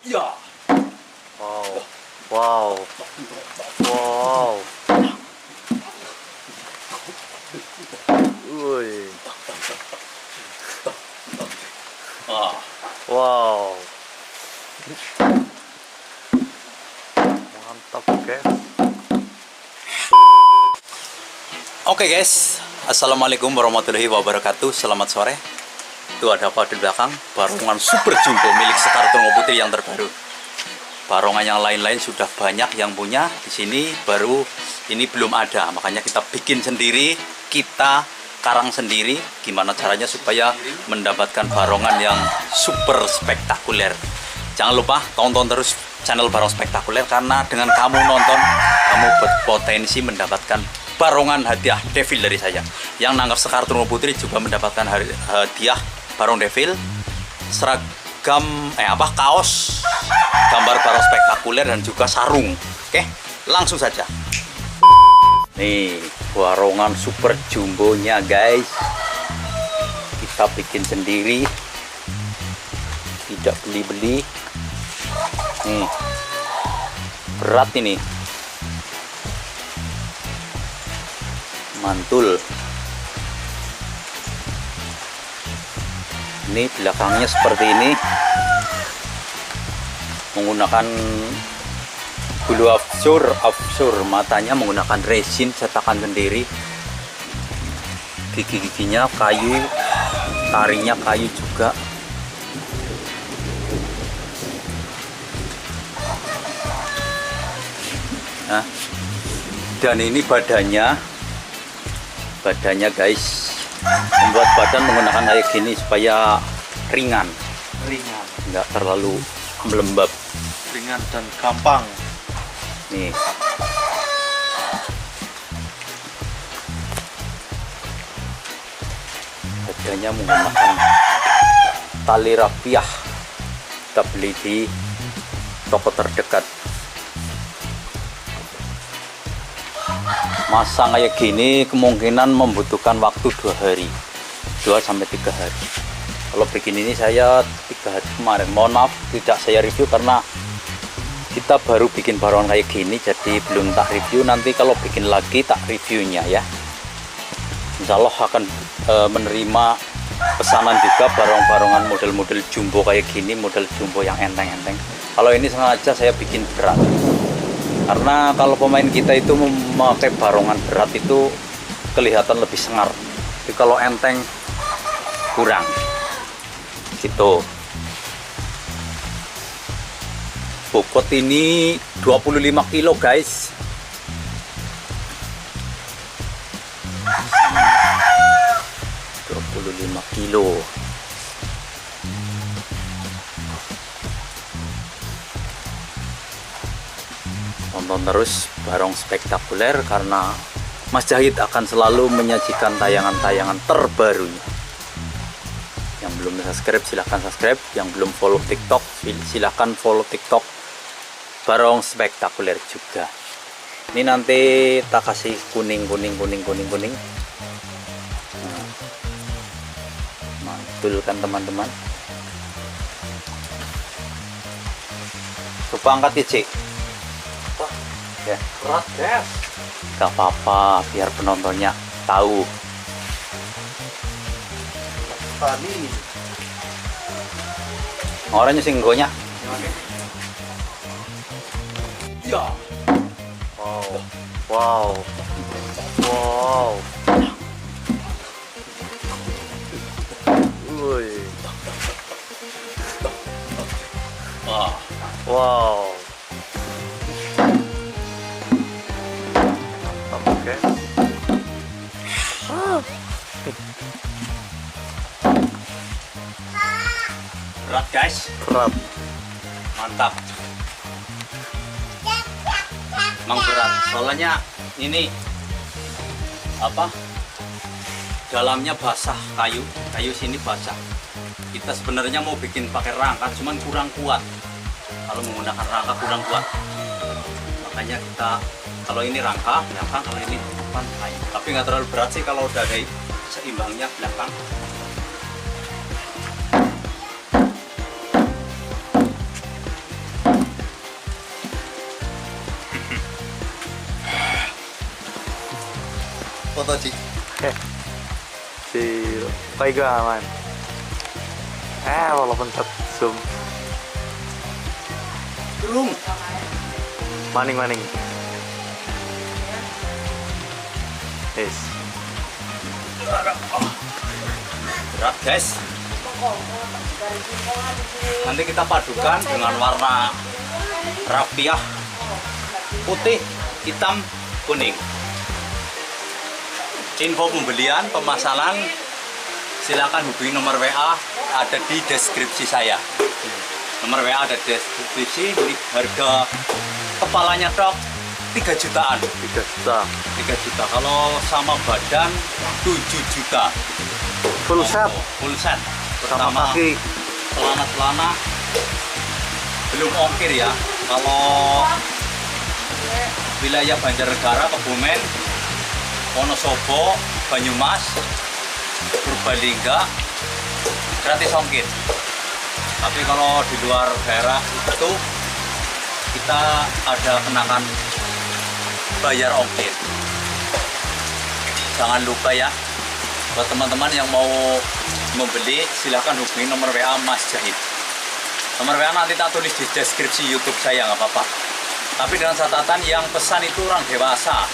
Ya. Wow. Wow. Wow. Woi. Ah. Wow. Mantap, guys. Oke guys, assalamualaikum warahmatullahi wabarakatuh. Selamat sore. Itu ada apa di belakang? Barongan super jumbo milik Sekar Tunggal Putri yang terbaru. Barongan yang lain-lain sudah banyak yang punya. Di sini baru ini belum ada. Makanya kita bikin sendiri, kita karang sendiri. Gimana caranya supaya mendapatkan barongan yang super spektakuler. Jangan lupa tonton terus channel Barong Spektakuler, karena dengan kamu nonton, kamu berpotensi mendapatkan barongan hadiah Devil dari saya. Yang nanggap Sekar Tunggal Putri juga mendapatkan hadiah Barong Devil, seragam kaos gambar Barong Spektakuler dan juga sarung. Oke, langsung saja. Nih, barongan super jumbonya guys. Kita bikin sendiri, tidak beli-beli. Nih, berat ini. Mantul. Ini belakangnya seperti ini, menggunakan bulu offshore, matanya menggunakan resin cetakan sendiri, gigi-giginya kayu, tarinya kayu juga. Nah, dan ini badannya guys, membuat badan menggunakan kayak gini supaya ringan, nggak terlalu melembab, Ringan dan gampang. nih. Badannya menggunakan tali rapiah, kita beli di toko terdekat. Masang kayak gini kemungkinan membutuhkan waktu 2 hari, 2-3 hari. Kalau bikin ini saya 3 hari kemarin. Mohon maaf tidak saya review karena kita baru bikin barongan kayak gini, jadi belum tak review. Nanti kalau bikin lagi tak reviewnya ya. Insya Allah akan menerima pesanan juga barongan model-model jumbo kayak gini, model jumbo yang enteng-enteng. Kalau ini sengaja saya bikin berat, karena kalau pemain kita itu memakai barongan berat itu kelihatan lebih sengar. Tapi kalau enteng kurang gitu. Bobot ini 25 kilo guys. Kilo. Tonton terus Barong Spektakuler, karena Mas Jahid akan selalu menyajikan tayangan-tayangan terbarunya. Yang belum subscribe silahkan subscribe, yang belum follow TikTok silahkan follow TikTok Barong Spektakuler juga. Ini nanti tak kasih kuning. Mantul kan teman-teman. Coba angkat ya Cik. Ya, Berat, guys. gak apa-apa, biar penontonnya tahu. Tadi. Orangnya singgonya. Ya. Wow. Wow. Wow. Woi. Wah. Wow. Oke. Berat guys. Berat. Mantap. Emang berat. Soalnya ini dalamnya basah, kayu sini basah. Kita sebenarnya mau bikin pakai rangka, cuman kurang kuat. Kalau menggunakan rangka kurang kuat, makanya kita kalau ini rangka belakang, kalau ini depan kayu. Tapi nggak terlalu berat sih kalau udah ada seimbangnya belakang. foto Ci. Si pegangan. Walaupun tak zoom. Belum. Maning. Yes. Berat guys. Nanti kita padukan dengan warna rapiah, putih, hitam, kuning. Info pembelian, pemesanan, silakan hubungi nomor WA ada di deskripsi saya. Nomor WA ada di deskripsi. Ini harga kepalanya dok 3 jutaan. 3 juta. 3 juta. Kalau sama badan 7 juta. Full set. Full set. Sama Pertama kaki. celana belum ongkir ya. Kalau wilayah Banjarnegara, Kebumen, Wonosobo, Banyumas, Purbalingga gratis ongkir. Tapi kalau di luar daerah itu kita ada kenakan bayar ongkir. Jangan lupa ya, buat teman-teman yang mau membeli silahkan hubungi nomor WA Mas Jahid. Nomor WA nanti tak tulis di deskripsi YouTube saya, nggak apa-apa. Tapi dengan catatan yang pesan itu orang dewasa,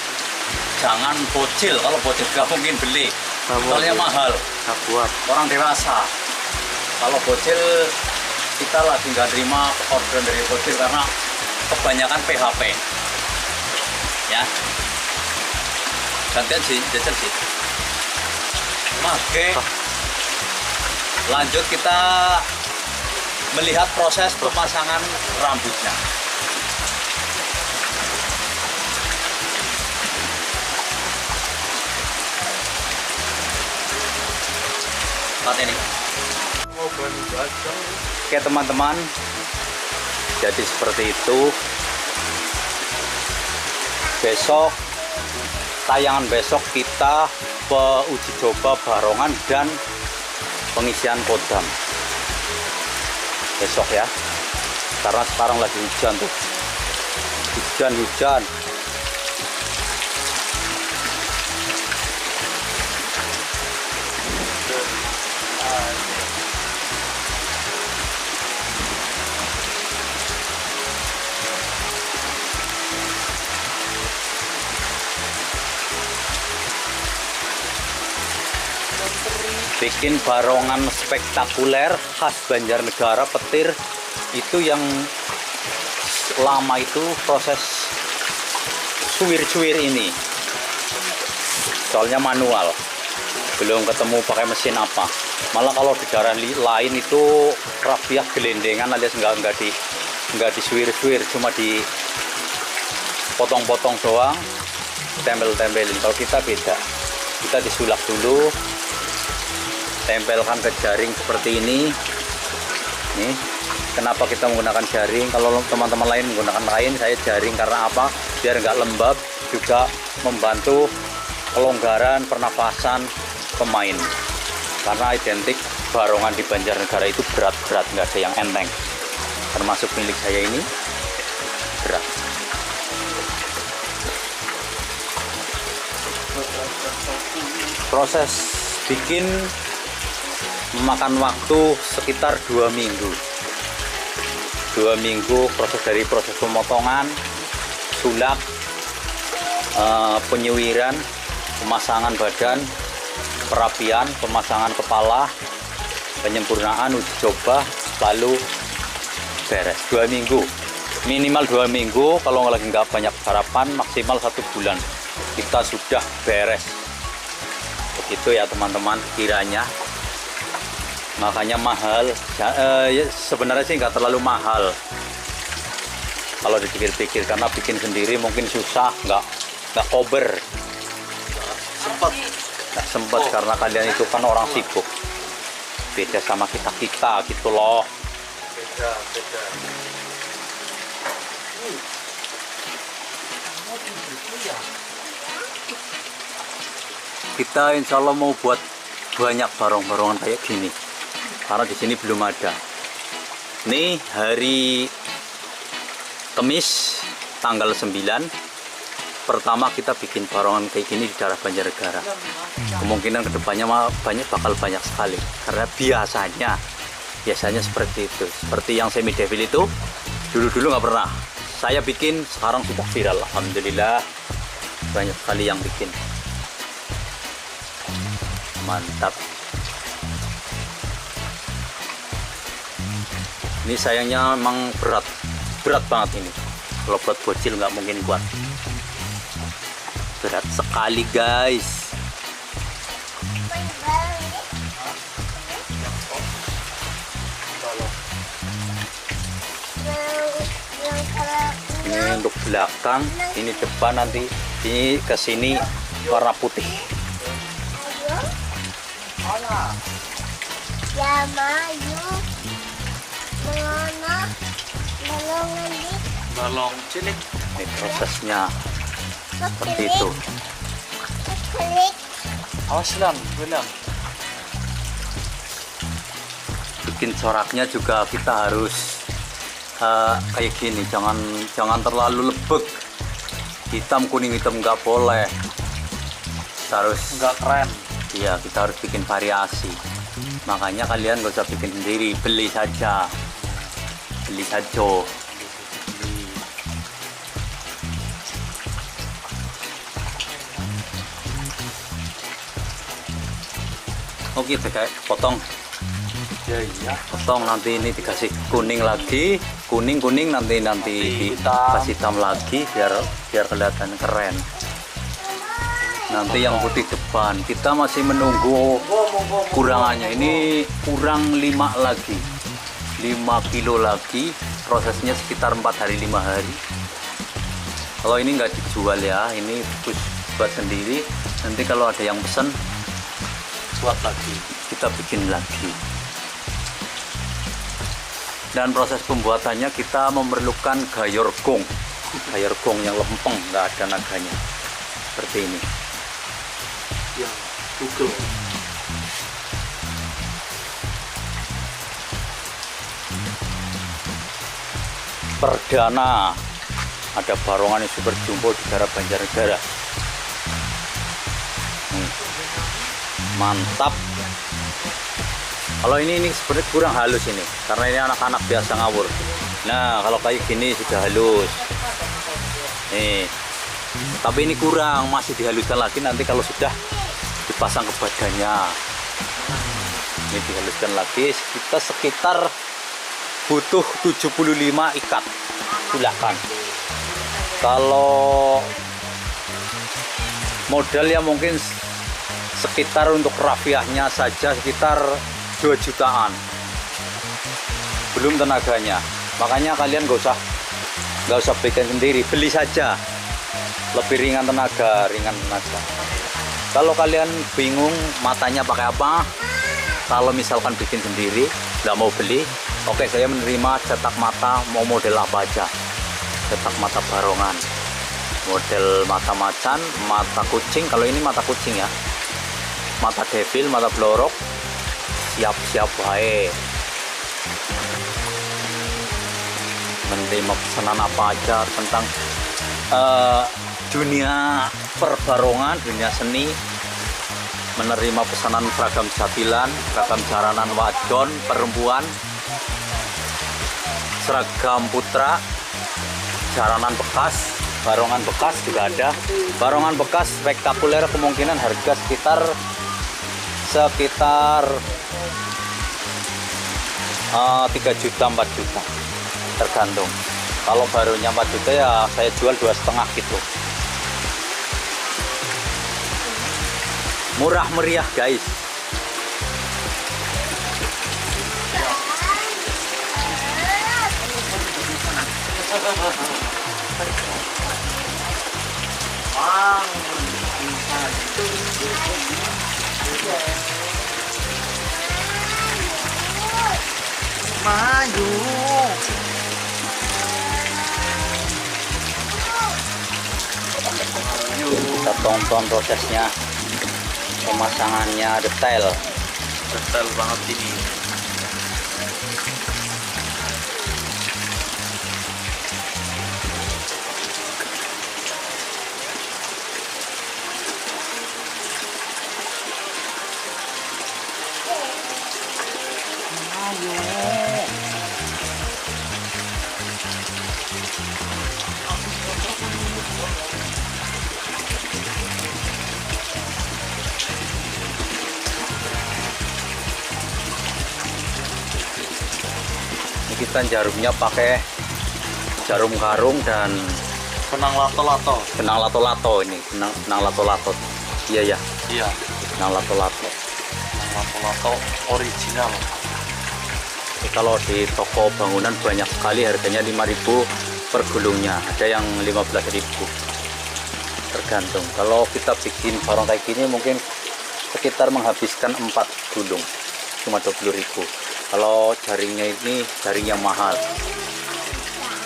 jangan bocil. Kalau bocil nggak mungkin beli, soalnya mahal. Nggak kuat. Orang dewasa. Kalau bocil kita lagi nggak terima orderan dari bocil karena kebanyakan PHP. Ya. Gantian sih, jajal sih. Oke. Lanjut kita melihat proses pemasangan rambutnya. Saat ini. Oke teman-teman, jadi seperti itu. Besok, tayangan besok kita uji coba barongan dan pengisian kodam. Besok ya, karena sekarang lagi hujan tuh. Hujan. Bikin barongan spektakuler khas Banjarnegara petir itu yang lama itu proses cuir-cuir ini, soalnya manual, belum ketemu pakai mesin apa. Malah kalau di daerah lain itu rapiah gelendengan alias nggak disuir-suir, cuma dipotong-potong doang, tempel-tempelin. Kalau kita beda, kita disulap dulu, tempelkan ke jaring seperti ini. Nih, kenapa kita menggunakan jaring? Kalau teman-teman lain menggunakan kain, saya jaring karena apa? Biar nggak lembab, juga membantu kelonggaran pernafasan pemain. Karena identik barongan di Banjarnegara itu berat-berat, nggak ada yang enteng. Termasuk milik saya ini berat. Proses bikin memakan waktu sekitar 2 minggu. 2 minggu proses pemotongan, sulap, penyuiran, pemasangan badan, perapian, pemasangan kepala, penyempurnaan, uji coba, lalu beres. 2 minggu, minimal 2 minggu. Kalau lagi nggak banyak harapan, maksimal 1 bulan kita sudah beres. Begitu ya teman-teman kiranya. Makanya mahal. Ya, sebenarnya sih nggak terlalu mahal kalau dipikir-pikir, karena bikin sendiri mungkin susah, nggak cover, nggak sempet karena kalian itu kan orang sibuk, beda sama kita gitu loh. Beda. Kita insya Allah mau buat banyak barong-barongan kayak gini, karena di sini belum ada. Nih hari Kamis tanggal 9 pertama kita bikin barongan kayak gini di daerah Banjarnegara. Kemungkinan kedepannya bakal banyak sekali. Karena biasanya seperti itu. Seperti yang semi devil itu, dulu nggak pernah. Saya bikin, sekarang sudah viral. Alhamdulillah, banyak sekali yang bikin. Mantap. Ini sayangnya memang berat banget ini. Kalau buat bocil nggak mungkin kuat. Berat sekali guys. Ini untuk belakang, ini depan, nanti ini ke sini warna putih. Ya mayu mengono balongan di Balong cilik. Ini prosesnya seperti itu. klik Awas Lam, William. Bikin coraknya juga kita harus kayak gini, jangan terlalu lebek. Hitam kuning hitam nggak boleh. Kita harus Enggak keren. iya, kita harus bikin variasi. Makanya kalian gak usah bikin sendiri, beli saja. Oke, kayak potong. Ya iya. Potong, nanti ini dikasih kuning lagi, kuning nanti hitam. kasih hitam lagi biar kelihatan keren. Nanti yang putih depan. Kita masih menunggu kurangannya. Ini kurang 5 lagi, 5 kilo lagi. Prosesnya sekitar 4 hari 5 hari. Kalau ini nggak dijual ya, ini khusus buat sendiri. Nanti kalau ada yang pesen, Buat lagi. kita bikin lagi. Dan proses pembuatannya kita memerlukan gayor gong yang lempeng, nggak ada naganya, seperti ini. Yang Google. Perdana ada barongan yang super jumbo di daerah Banjarnegara. Mantap. Kalau ini sebenarnya kurang halus ini, karena ini anak-anak biasa ngawur. Nah, kalau kayak gini sudah halus. Nih, tapi ini kurang, masih dihaluskan lagi nanti kalau sudah dipasang ke badannya. Ini dihaluskan lagi, kita sekitar butuh 75 ikat. Silakan. Kalau modal ya mungkin sekitar untuk rafiahnya saja sekitar 2 jutaan, belum tenaganya. Makanya kalian gak usah bikin sendiri, beli saja, lebih ringan tenaga. Kalau kalian bingung matanya pakai apa, kalau misalkan bikin sendiri nggak mau beli, oke, saya menerima cetak mata, mau model apa aja. Cetak mata barongan, model mata macan, mata kucing. Kalau ini mata kucing ya, mata devil, mata blorok, siap baik. Menerima pesanan apa aja tentang dunia perbarongan, dunia seni. Menerima pesanan seragam jatilan, seragam jaranan wadon, perempuan, seragam putra, jaranan bekas, barongan bekas juga ada. Barongan bekas spektakuler kemungkinan harga sekitar 3 juta 4 juta tergantung. Kalau barunya 4 juta ya saya jual 2,5 gitu. Murah meriah guys. Maju. Kita tonton prosesnya, pemasangannya detail. Detail banget ini. kan jarumnya pakai jarum karung dan Benang lato-lato. benang lato-lato ini, benang lato-lato. Iya ya, Iya, benang lato-lato. benang lato-lato original. Kalau di toko bangunan banyak sekali, harganya 5.000 per gulungnya, ada yang 15.000, tergantung. Kalau kita bikin barong kayak gini mungkin sekitar menghabiskan 4 gulung, cuma 20.000. Kalau jaringnya ini jaring yang mahal,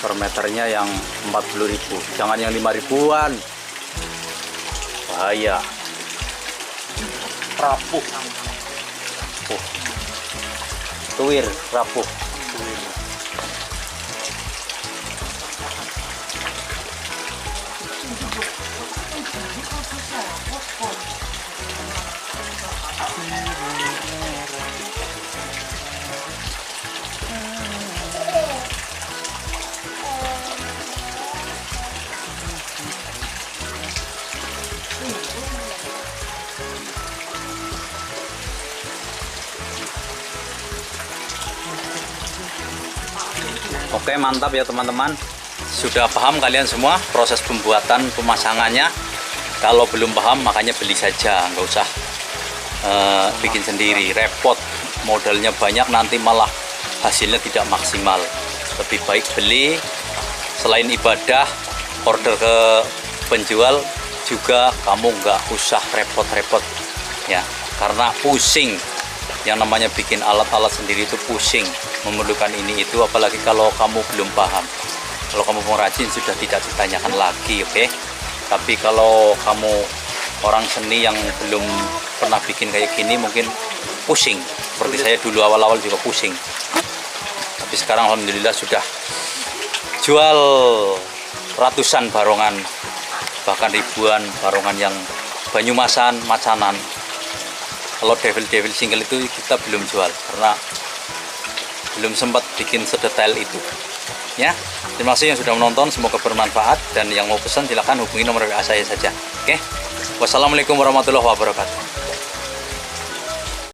per meternya yang 40.000, jangan yang 5.000-an, bahaya. Rapuh. Tuwir rapuh. Oke, mantap ya teman-teman. Sudah paham kalian semua proses pembuatan pemasangannya? Kalau belum paham makanya beli saja, nggak usah bikin sendiri, repot, modalnya banyak, nanti malah hasilnya tidak maksimal. Lebih baik beli, selain ibadah, order ke penjual juga kamu nggak usah repot-repot ya, karena pusing. Yang namanya bikin alat-alat sendiri itu pusing, memerlukan ini itu, apalagi kalau kamu belum paham. Kalau kamu pengrajin sudah tidak ditanyakan lagi, oke? Tapi kalau kamu orang seni yang belum pernah bikin kayak gini mungkin pusing, seperti saya dulu awal-awal juga pusing. Tapi sekarang alhamdulillah sudah jual ratusan barongan, bahkan ribuan barongan yang Banyumasan, Macanan. Kalau devil single itu kita belum jual karena belum sempat bikin sedetail itu ya. Terima kasih yang sudah menonton, semoga bermanfaat, dan yang mau pesan silahkan hubungi nomor WA saya saja. Oke, wassalamualaikum warahmatullahi wabarakatuh.